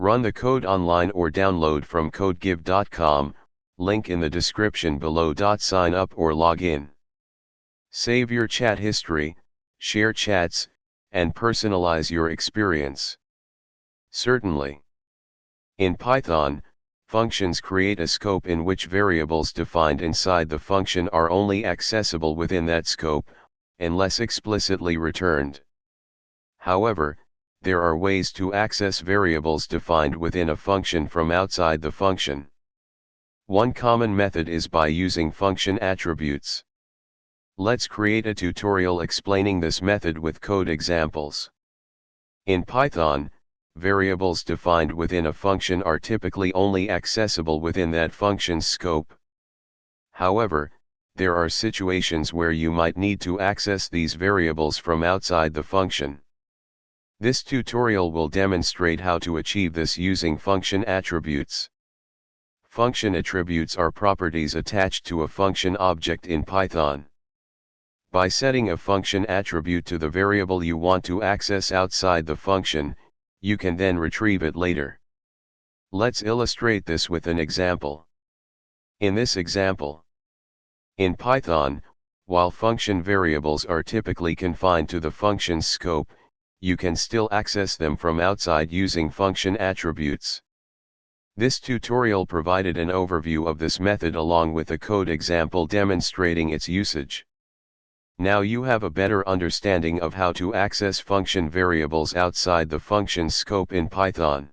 Run the code online or download from codegive.com, link in the description below. Sign up or log in. Save your chat history, share chats, and personalize your experience. Certainly. In Python, functions create a scope in which variables defined inside the function are only accessible within that scope, unless explicitly returned. However, there are ways to access variables defined within a function from outside the function. One common method is by using function attributes. Let's create a tutorial explaining this method with code examples. In Python, variables defined within a function are typically only accessible within that function's scope. However, there are situations where you might need to access these variables from outside the function. This tutorial will demonstrate how to achieve this using function attributes. Function attributes are properties attached to a function object in Python. By setting a function attribute to the variable you want to access outside the function, you can then retrieve it later. Let's illustrate this with an example. In this example, in Python, while function variables are typically confined to the function's scope, you can still access them from outside using function attributes. This tutorial provided an overview of this method along with a code example demonstrating its usage. Now you have a better understanding of how to access function variables outside the function's scope in Python.